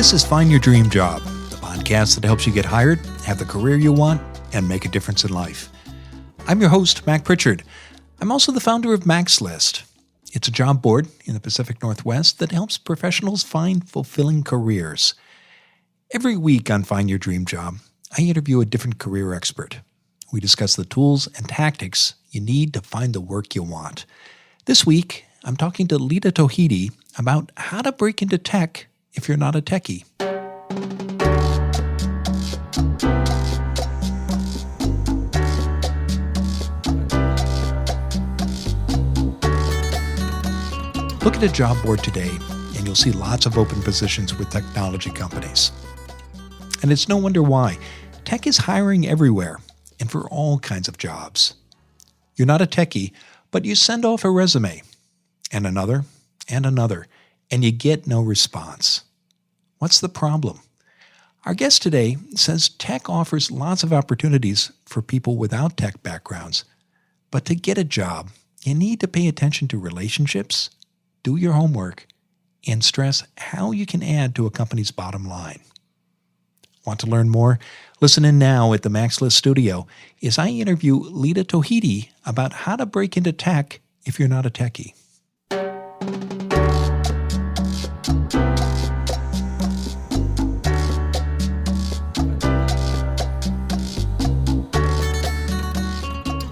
This is Find Your Dream Job, the podcast that helps you get hired, have the career you want, and make a difference in life. I'm your host, Mac Pritchard. I'm also the founder of Mac's List. It's a job board in the Pacific Northwest that helps professionals find fulfilling careers. Every week on Find Your Dream Job, I interview a different career expert. We discuss the tools and tactics you need to find the work you want. This week, I'm talking to Lida Tohidi about how to break into tech if you're not a techie. Look at a job board today, and you'll see lots of open positions with technology companies. And it's no wonder why. Tech is hiring everywhere, and for all kinds of jobs. You're not a techie, but you send off a resume, and another, and you get no response. What's the problem? Our guest today says tech offers lots of opportunities for people without tech backgrounds, but to get a job, you need to pay attention to relationships, do your homework, and stress how you can add to a company's bottom line. Want to learn more? Listen in now at the Mac's List studio as I interview Lida Tohidi about how to break into tech if you're not a techie.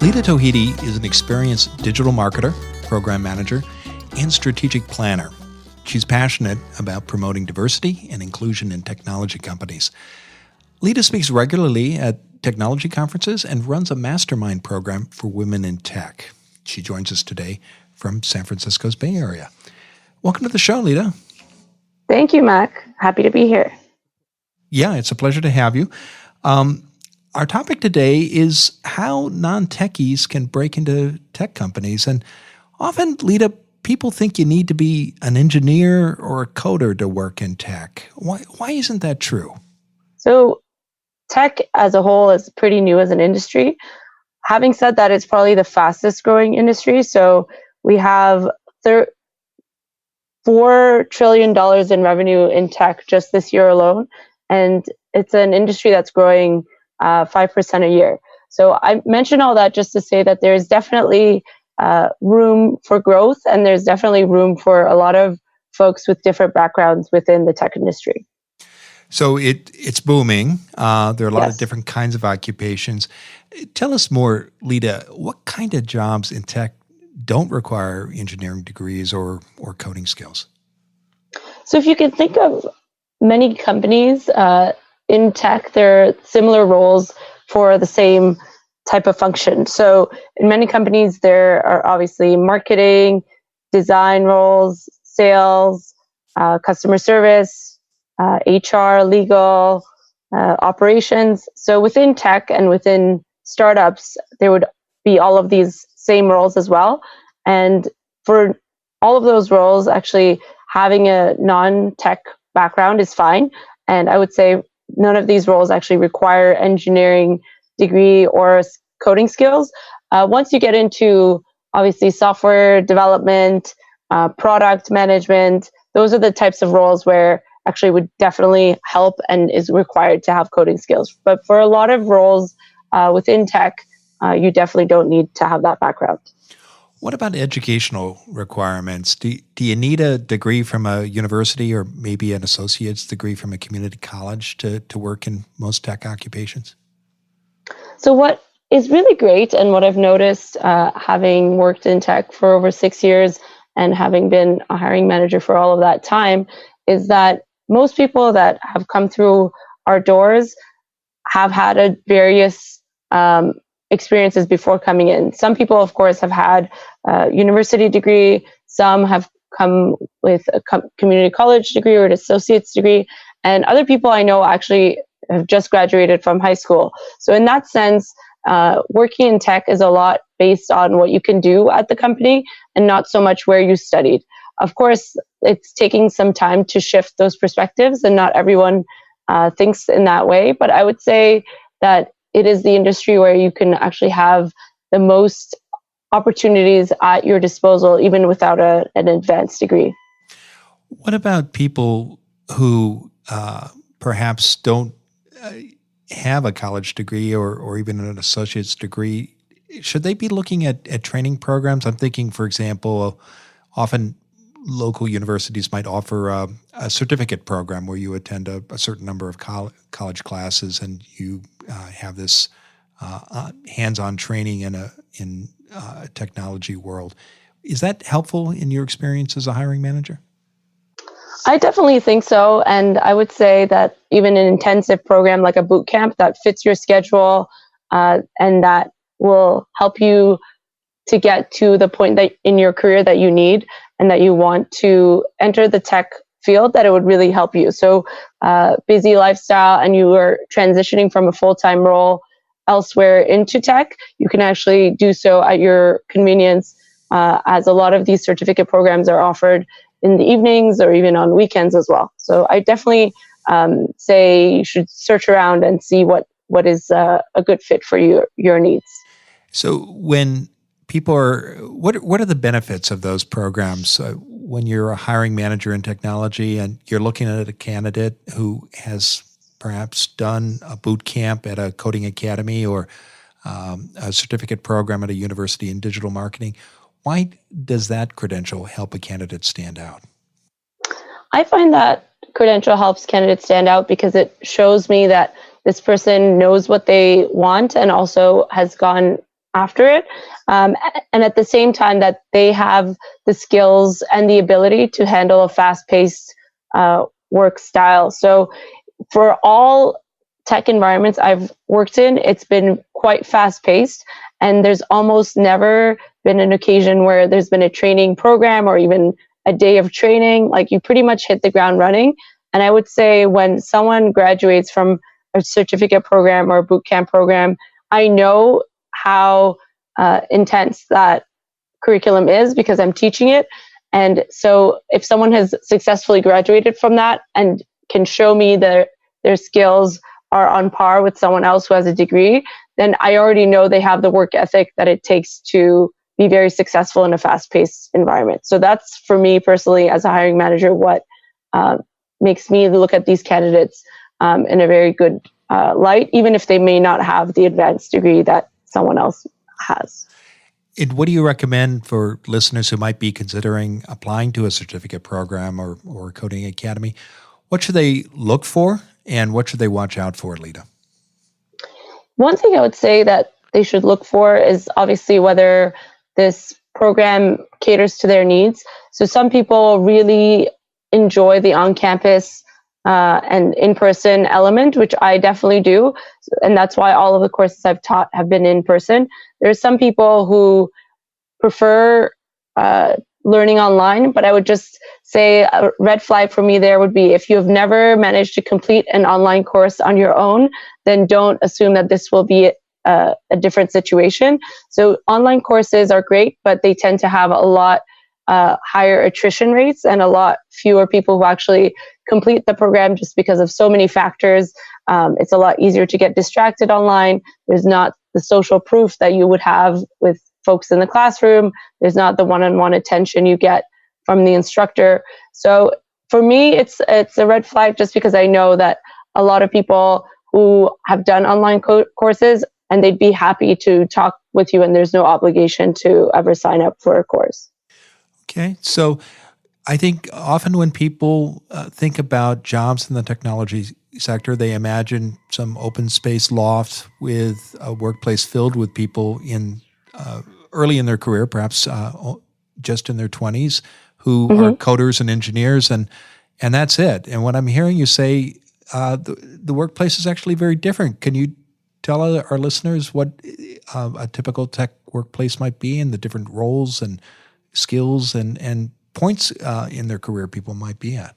Lida Tohidi is an experienced digital marketer, program manager, and strategic planner. She's passionate about promoting diversity and inclusion in technology companies. Lida speaks regularly at technology conferences and runs a mastermind program for women in tech. She joins us today from San Francisco's Bay Area. Welcome to the show, Lida. Thank you, Mac. Happy to be here. Yeah, it's a pleasure to have you. Our topic today is how non-techies can break into tech companies. And often, Lida, people think you need to be an engineer or a coder to work in tech. Why isn't that true? So tech as a whole is pretty new as an industry. Having said that, it's probably the fastest growing industry. So we have $4 trillion in revenue in tech just this year alone. And it's an industry that's growing 5% a year. So I mention all that just to say that there's definitely room for growth, and there's definitely room for a lot of folks with different backgrounds within the tech industry. So it's booming. There are a lot Yes. of different kinds of occupations. Tell us more, Lida, what kind of jobs in tech don't require engineering degrees or coding skills? So if you can think of many companies in tech, there are similar roles for the same type of function. So in many companies, there are obviously marketing, design roles, sales, customer service, HR, legal, operations. So within tech and within startups, there would be all of these same roles as well. And for all of those roles, actually having a non-tech background is fine. And I would say none of these roles actually require engineering degree or coding skills. Once you get into obviously software development, product management, those are the types of roles where actually would definitely help and is required to have coding skills. But for a lot of roles within tech, you definitely don't need to have that background. What about educational requirements? Do you need a degree from a university or maybe an associate's degree from a community college to work in most tech occupations? So what is really great, and what I've noticed having worked in tech for over 6 years and having been a hiring manager for all of that time, is that most people that have come through our doors have had a various experiences before coming in. Some people, of course, have had a university degree. Some have come with a community college degree or an associate's degree. And other people I know actually have just graduated from high school. So in that sense, working in tech is a lot based on what you can do at the company and not so much where you studied. Of course, it's taking some time to shift those perspectives, and not everyone thinks in that way. But I would say that it is the industry where you can actually have the most opportunities at your disposal, even without an advanced degree. What about people who perhaps don't have a college degree or even an associate's degree, should they be looking at training programs? I'm thinking, for example, often local universities might offer a certificate program where you attend a certain number of college classes and you have this hands-on training in a technology world. Is that helpful in your experience as a hiring manager? I definitely think so. And I would say that even an intensive program like a boot camp that fits your schedule and that will help you to get to the point that in your career that you need and that you want to enter the tech field, that it would really help you. So busy lifestyle and you are transitioning from a full-time role elsewhere into tech, you can actually do so at your convenience, as a lot of these certificate programs are offered in the evenings or even on weekends as well. So I definitely say you should search around and see what is a good fit for your needs. So when people are, what are the benefits of those programs? When you're a hiring manager in technology and you're looking at a candidate who has perhaps done a boot camp at a coding academy or a certificate program at a university in digital marketing, why does that credential help a candidate stand out? I find that credential helps candidates stand out because it shows me that this person knows what they want and also has gone after it. And at the same time, that they have the skills and the ability to handle a fast-paced work style. So for all tech environments I've worked in, it's been quite fast-paced, and there's almost never been an occasion where there's been a training program or even a day of training. Like, you pretty much hit the ground running. And I would say when someone graduates from a certificate program or a boot camp program, I know how intense that curriculum is because I'm teaching it. And so if someone has successfully graduated from that and can show me their skills are on par with someone else who has a degree, then I already know they have the work ethic that it takes to be very successful in a fast-paced environment. So that's, for me personally, as a hiring manager, what makes me look at these candidates in a very good light, even if they may not have the advanced degree that someone else has. And what do you recommend for listeners who might be considering applying to a certificate program or coding academy? What should they look for and what should they watch out for, Lida? One thing I would say that they should look for is obviously whether this program caters to their needs. So some people really enjoy the on-campus and in-person element, which I definitely do. And that's why all of the courses I've taught have been in person. There's some people who prefer learning online, but I would just say a red flag for me there would be if you have never managed to complete an online course on your own, then don't assume that this will be a different situation. So online courses are great, but they tend to have a lot higher attrition rates and a lot fewer people who actually complete the program just because of so many factors. It's a lot easier to get distracted online. There's not the social proof that you would have with folks in the classroom. There's not the one-on-one attention you get from the instructor. So for me, it's a red flag just because I know that a lot of people who have done online courses and they'd be happy to talk with you, and there's no obligation to ever sign up for a course. Okay, so I think often when people think about jobs in the technology sector, they imagine some open space loft with a workplace filled with people in early in their career, perhaps just in their 20s, who are coders and engineers, and that's it. And what I'm hearing you say, the workplace is actually very different. Can you tell our listeners what a typical tech workplace might be and the different roles and skills and points in their career people might be at?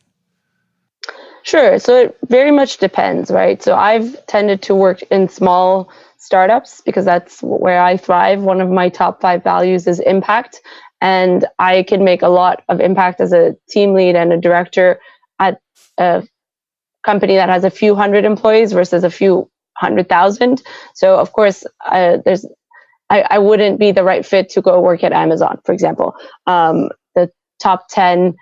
Sure. So it very much depends, right? So I've tended to work in small startups because that's where I thrive. One of my top 5 values is impact. And I can make a lot of impact as a team lead and a director at a company that has a few hundred employees versus a few 100,000. So of course, I wouldn't be the right fit to go work at Amazon, for example. The top 10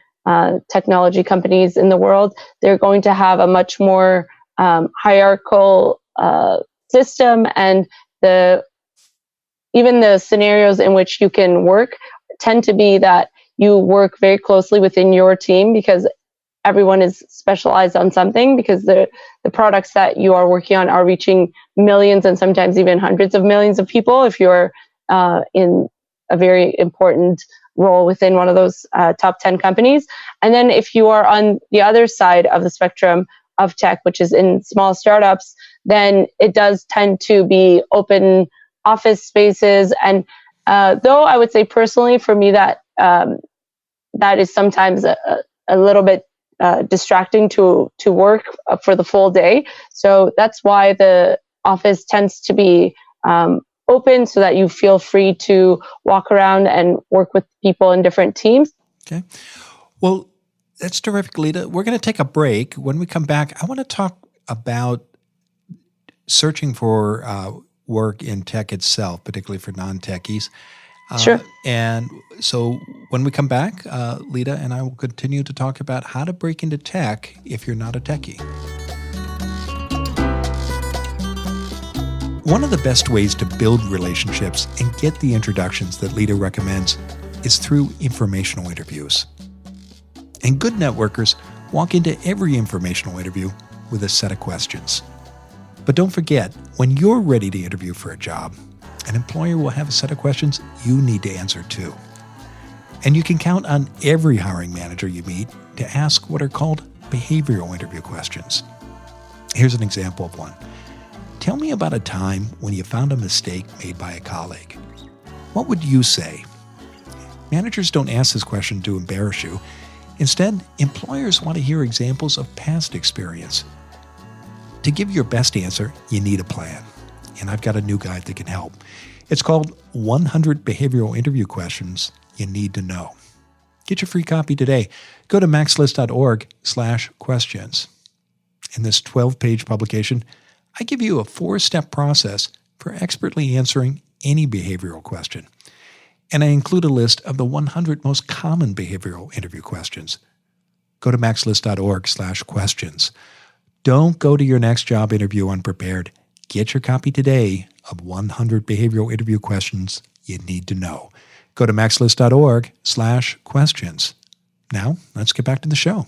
technology companies in the world, they're going to have a much more hierarchical system, and even the scenarios in which you can work tend to be that you work very closely within your team, because everyone is specialized on something, because the products that you are working on are reaching millions and sometimes even hundreds of millions of people if you're in a very important role within one of those top 10 companies. And then if you are on the other side of the spectrum of tech, which is in small startups, then it does tend to be open office spaces. And though I would say personally for me that that is sometimes a little bit distracting to work for the full day. So that's why the office tends to be open, so that you feel free to walk around and work with people in different teams. Okay. Well, that's terrific, Lida. We're going to take a break. When we come back, I want to talk about searching for work in tech itself, particularly for non-techies. Sure. And so when we come back, Lida and I will continue to talk about how to break into tech if you're not a techie. One of the best ways to build relationships and get the introductions that Lida recommends is through informational interviews. And good networkers walk into every informational interview with a set of questions. But don't forget, when you're ready to interview for a job, an employer will have a set of questions you need to answer too. And you can count on every hiring manager you meet to ask what are called behavioral interview questions. Here's an example of one. Tell me about a time when you found a mistake made by a colleague. What would you say? Managers don't ask this question to embarrass you. Instead, employers want to hear examples of past experience. To give your best answer, you need a plan. And I've got a new guide that can help. It's called 100 Behavioral Interview Questions You Need to Know. Get your free copy today. Go to maxlist.org/questions. In this 12-page publication, I give you a 4-step process for expertly answering any behavioral question. And I include a list of the 100 most common behavioral interview questions. Go to maxlist.org/questions. Don't go to your next job interview unprepared. Get your copy today of 100 Behavioral Interview Questions You Need to Know. Go to maxlist.org/questions. Now, let's get back to the show.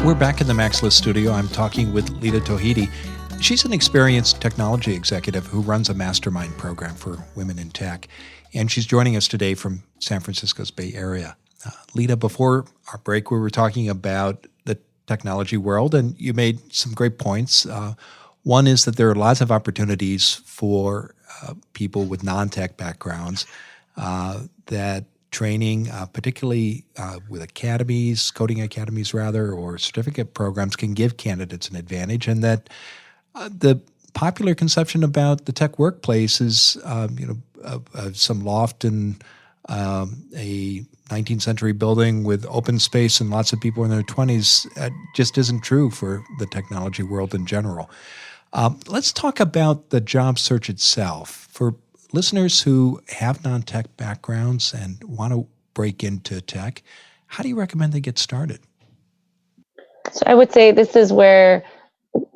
We're back in the MaxList studio. I'm talking with Lida Tohidi. She's an experienced technology executive who runs a mastermind program for women in tech, and she's joining us today from San Francisco's Bay Area. Lida, before our break, we were talking about the technology world, and you made some great points. One is that there are lots of opportunities for people with non-tech backgrounds that training, particularly with academies, coding academies rather, or certificate programs can give candidates an advantage, and that the popular conception about the tech workplace is, some loft in a 19th century building with open space and lots of people in their 20s just isn't true for the technology world in general. Let's talk about the job search itself. For listeners who have non-tech backgrounds and want to break into tech, how do you recommend they get started? So I would say this is where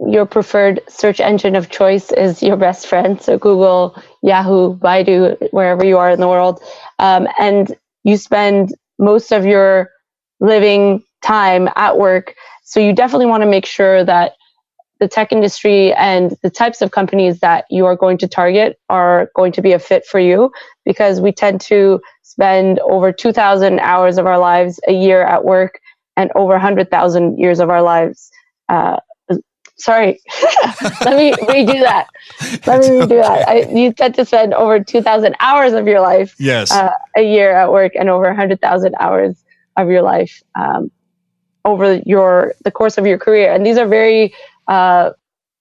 your preferred search engine of choice is your best friend. So Google, Yahoo, Baidu, wherever you are in the world. And you spend most of your living time at work. So you definitely want to make sure that the tech industry and the types of companies that you are going to target are going to be a fit for you, because we tend to spend over 2,000 hours of our lives a year at work and over 100,000 years of our lives. Sorry, let me redo that. You tend to spend over 2,000 hours of your life a year at work and over 100,000 hours of your life over the course of your career. And these are very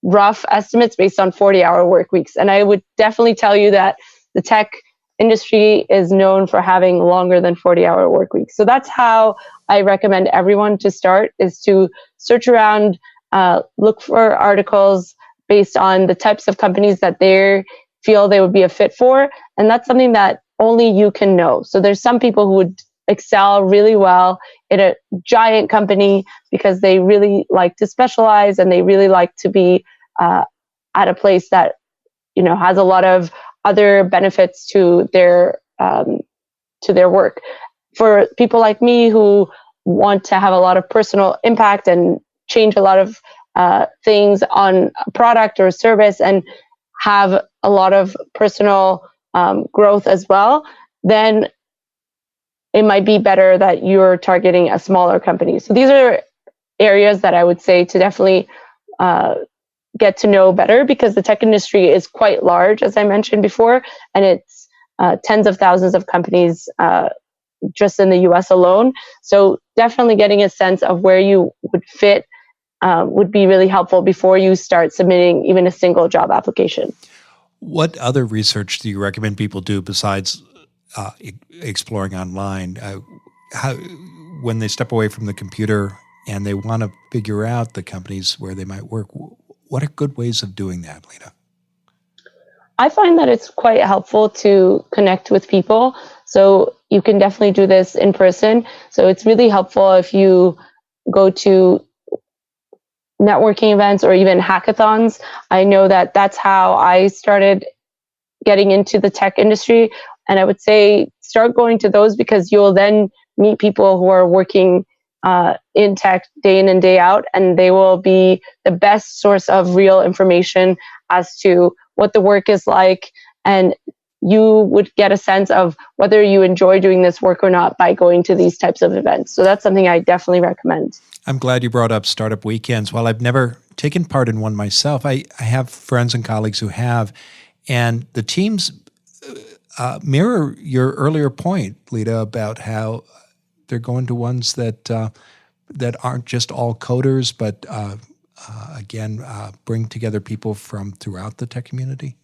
rough estimates based on 40-hour work weeks. And I would definitely tell you that the tech industry is known for having longer than 40-hour work weeks. So that's how I recommend everyone to start, is to search around look for articles based on the types of companies that they feel they would be a fit for. And that's something that only you can know. So there's some people who would excel really well in a giant company because they really like to specialize and they really like to be at a place that has a lot of other benefits to their work. For people like me who want to have a lot of personal impact and change a lot of things on a product or a service and have a lot of personal growth as well, then it might be better that you're targeting a smaller company. So these are areas that I would say to definitely get to know better, because the tech industry is quite large, as I mentioned before, and it's tens of thousands of companies just in the US alone. So definitely getting a sense of where you would fit would be really helpful before you start submitting even a single job application. What other research do you recommend people do besides exploring online? When they step away from the computer and they want to figure out the companies where they might work, what are good ways of doing that, Lida? I find that it's quite helpful to connect with people. So you can definitely do this in person. So it's really helpful if you go to networking events or even hackathons. I know that that's how I started getting into the tech industry. And I would say start going to those, because you'll then meet people who are working in tech day in and day out, and they will be the best source of real information as to what the work is like. And you would get a sense of whether you enjoy doing this work or not by going to these types of events. So that's something I definitely recommend. I'm glad you brought up startup weekends. While I've never taken part in one myself, I have friends and colleagues who have, and the teams mirror your earlier point, Lida, about how they're going to ones that aren't just all coders, but bring together people from throughout the tech community.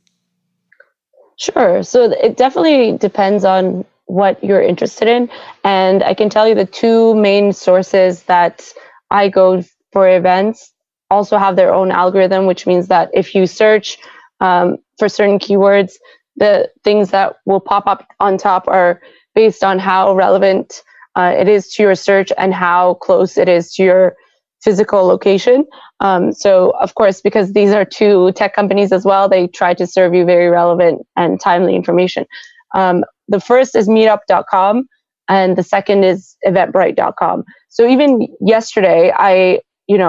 Sure. So it definitely depends on what you're interested in. And I can tell you the two main sources that I go for events also have their own algorithm, which means that if you search for certain keywords, the things that will pop up on top are based on how relevant it is to your search and how close it is to your physical location. So, of course, because these are two tech companies as well, they try to serve you very relevant and timely information. The first is meetup.com, and the second is eventbrite.com. So even yesterday, I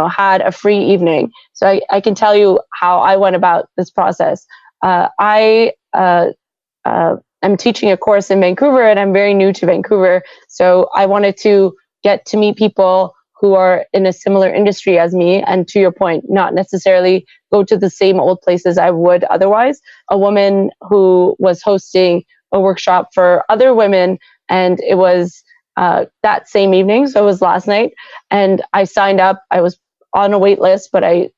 had a free evening. So I can tell you how I went about this process. I am teaching a course in Vancouver, and I'm very new to Vancouver. So I wanted to get to meet people who are in a similar industry as me. And to your point, not necessarily go to the same old places I would otherwise. A woman who was hosting a workshop for other women, and it was that same evening. So it was last night. And I signed up. I was on a wait list, but I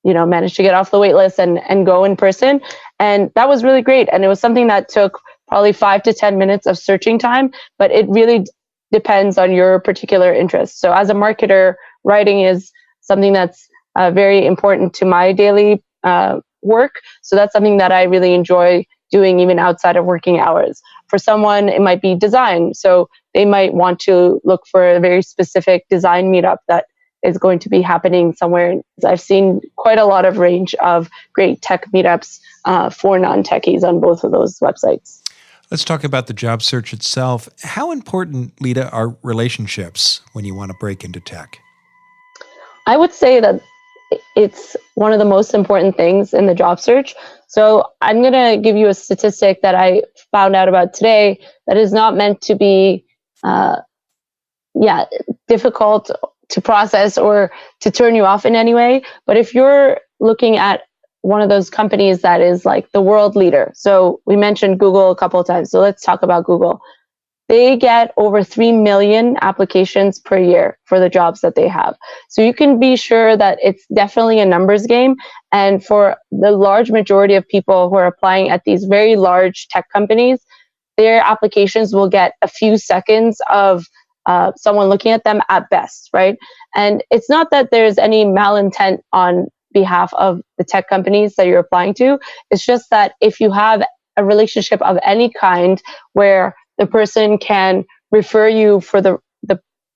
managed to get off the wait list and go in person. And that was really great. And it was something that took probably 5 to 10 minutes of searching time, but it really depends on your particular interest. So as a marketer, writing is something that's very important to my daily work. So that's something that I really enjoy doing even outside of working hours. For someone, it might be design. So they might want to look for a very specific design meetup that is going to be happening somewhere. I've seen quite a lot of range of great tech meetups for non-techies on both of those websites. Let's talk about the job search itself. How important, Lida, are relationships when you want to break into tech? I would say that it's one of the most important things in the job search. So I'm going to give you a statistic that I found out about today that is not meant to be difficult to process or to turn you off in any way. But if you're looking at one of those companies that is like the world leader. So we mentioned Google a couple of times. So let's talk about Google. They get over 3 million applications per year for the jobs that they have. So you can be sure that it's definitely a numbers game. And for the large majority of people who are applying at these very large tech companies, their applications will get a few seconds of someone looking at them at best, right? And it's not that there's any malintent on behalf of the tech companies that you're applying to. It's just that if you have a relationship of any kind where the person can refer you for the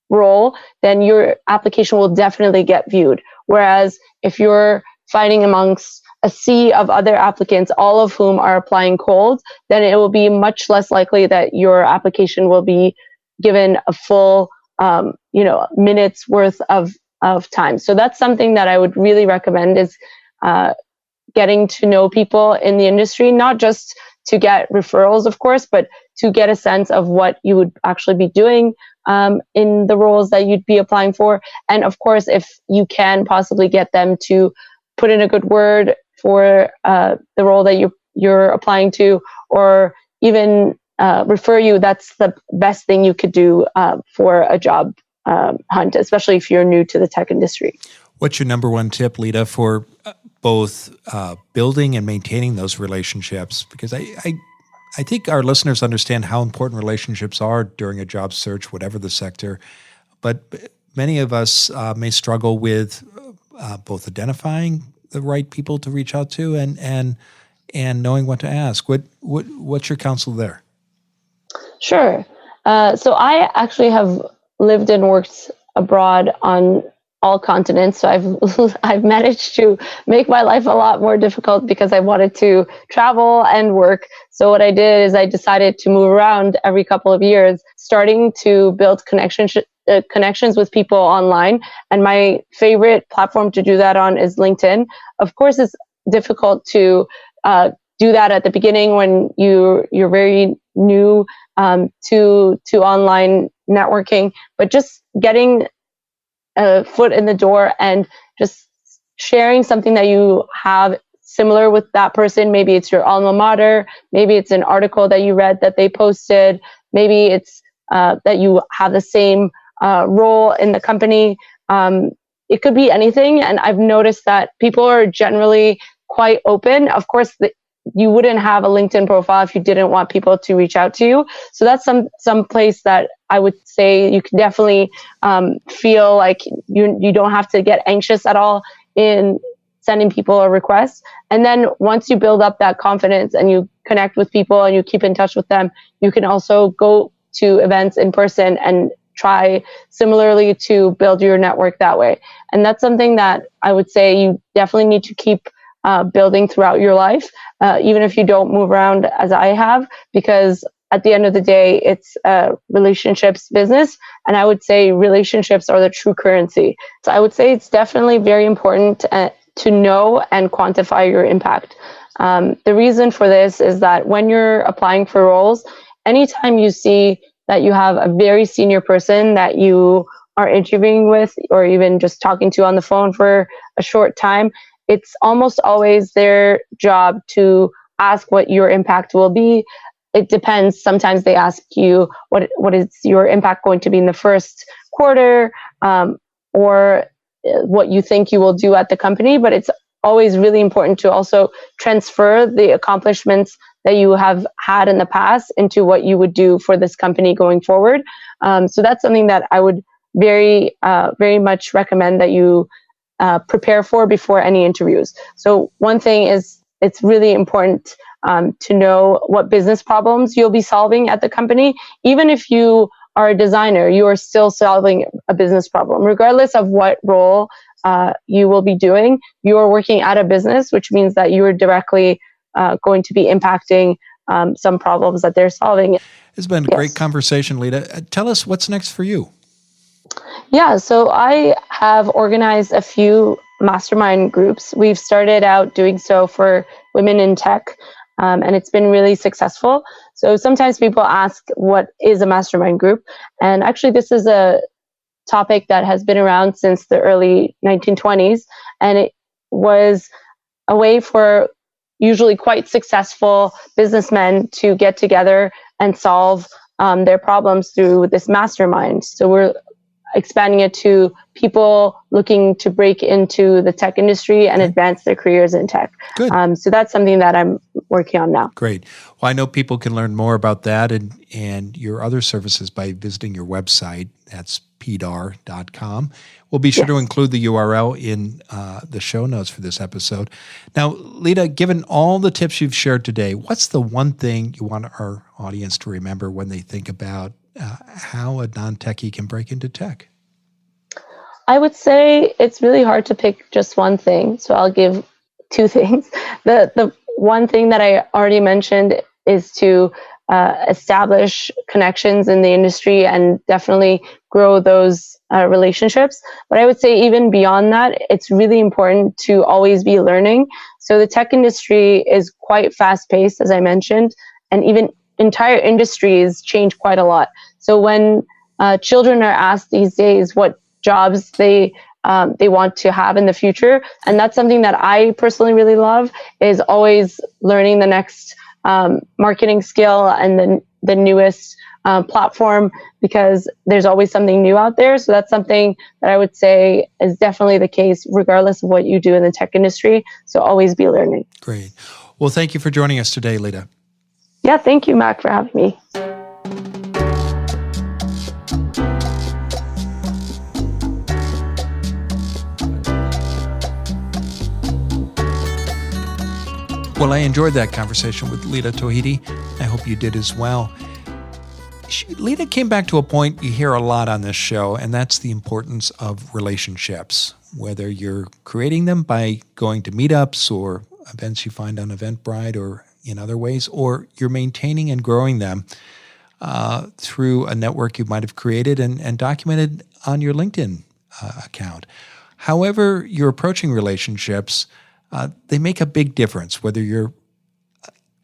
role, then your application will definitely get viewed. Whereas if you're fighting amongst a sea of other applicants, all of whom are applying cold, then it will be much less likely that your application will be given a full, minutes worth of time. So that's something that I would really recommend is getting to know people in the industry, not just to get referrals, of course, but to get a sense of what you would actually be doing in the roles that you'd be applying for. And of course, if you can possibly get them to put in a good word for the role that you're applying to, or even refer you, that's the best thing you could do for a job hunt, especially if you're new to the tech industry. What's your number one tip, Lida, for both building and maintaining those relationships? Because I think our listeners understand how important relationships are during a job search, whatever the sector. But many of us may struggle with both identifying the right people to reach out to and knowing what to ask. What's your counsel there? Sure. So I actually have lived and worked abroad on all continents. So I've managed to make my life a lot more difficult because I wanted to travel and work. So what I did is I decided to move around every couple of years, starting to build connections with people online. And my favorite platform to do that on is LinkedIn. Of course, it's difficult to do that at the beginning when you're very new to online networking, but just getting a foot in the door and just sharing something that you have similar with that person. Maybe it's your alma mater, maybe it's an article that you read that they posted, maybe it's that you have the same role in the company. It could be anything, and I've noticed that people are generally quite open. Of course, you wouldn't have a LinkedIn profile if you didn't want people to reach out to you. So that's some place that I would say you can definitely feel like you don't have to get anxious at all in sending people a request. And then once you build up that confidence and you connect with people and you keep in touch with them, you can also go to events in person and try similarly to build your network that way. And that's something that I would say you definitely need to keep building throughout your life, even if you don't move around as I have, because at the end of the day, it's a relationships business. And I would say relationships are the true currency. So I would say it's definitely very important to know and quantify your impact. The reason for this is that when you're applying for roles, anytime you see that you have a very senior person that you are interviewing with, or even just talking to on the phone for a short time, it's almost always their job to ask what your impact will be. It depends. Sometimes they ask you what is your impact going to be in the first quarter, or what you think you will do at the company. But it's always really important to also transfer the accomplishments that you have had in the past into what you would do for this company going forward. So that's something that I would very much recommend that you prepare for before any interviews. So one thing is, it's really important to know what business problems you'll be solving at the company. Even if you are a designer, you are still solving a business problem. Regardless of what role you will be doing, you are working at a business, which means that you are directly going to be impacting some problems that they're solving. It's been a great conversation, Lida. Tell us what's next for you. Yeah, so I have organized a few mastermind groups. We've started out doing so for women in tech, and it's been really successful. So sometimes people ask, what is a mastermind group? And actually, this is a topic that has been around since the early 1920s, and it was a way for usually quite successful businessmen to get together and solve their problems through this mastermind. So expanding it to people looking to break into the tech industry and advance their careers in tech. Good. So that's something that I'm working on now. Great. Well, I know people can learn more about that and your other services by visiting your website. That's pdar.com. We'll be sure to include the URL in the show notes for this episode. Now, Lida, given all the tips you've shared today, what's the one thing you want our audience to remember when they think about how a non-techie can break into tech? I would say it's really hard to pick just one thing, so I'll give two things. The one thing that I already mentioned is to establish connections in the industry and definitely grow those relationships. But I would say even beyond that, it's really important to always be learning. So the tech industry is quite fast-paced, as I mentioned, and even entire industries change quite a lot. So when children are asked these days what jobs they want to have in the future, and that's something that I personally really love, is always learning the next marketing skill and the newest platform, because there's always something new out there. So that's something that I would say is definitely the case regardless of what you do in the tech industry. So always be learning. Great. Well, thank you for joining us today, Lida. Yeah, thank you, Mac, for having me. Well, I enjoyed that conversation with Lida Tohidi. I hope you did as well. Lida came back to a point you hear a lot on this show, and that's the importance of relationships, whether you're creating them by going to meetups or events you find on Eventbrite or in other ways, or you're maintaining and growing them through a network you might have created and documented on your LinkedIn account. However you're approaching relationships, they make a big difference, whether you're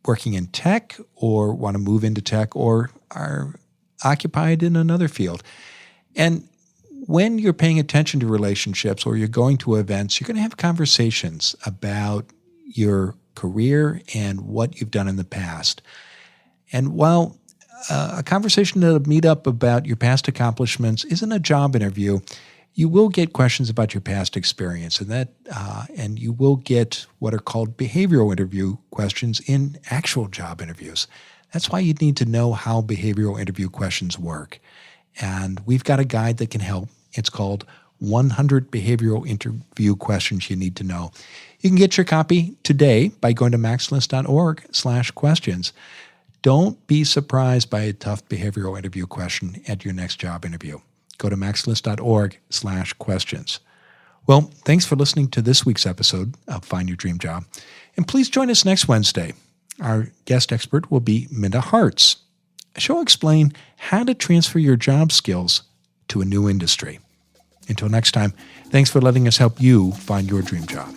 working in tech or want to move into tech or are occupied in another field. And when you're paying attention to relationships or you're going to events, you're going to have conversations about your career and what you've done in the past. And while a conversation at a meetup about your past accomplishments isn't a job interview, you will get questions about your past experience, and you will get what are called behavioral interview questions in actual job interviews. That's why you need to know how behavioral interview questions work. And we've got a guide that can help. It's called 100 Behavioral Interview Questions You Need to Know. You can get your copy today by going to maximalist.org/questions. Don't be surprised by a tough behavioral interview question at your next job interview. Go to maximalist.org/questions. Well, thanks for listening to this week's episode of Find Your Dream Job. And please join us next Wednesday. Our guest expert will be Minda Hartz. She'll explain how to transfer your job skills to a new industry. Until next time, thanks for letting us help you find your dream job.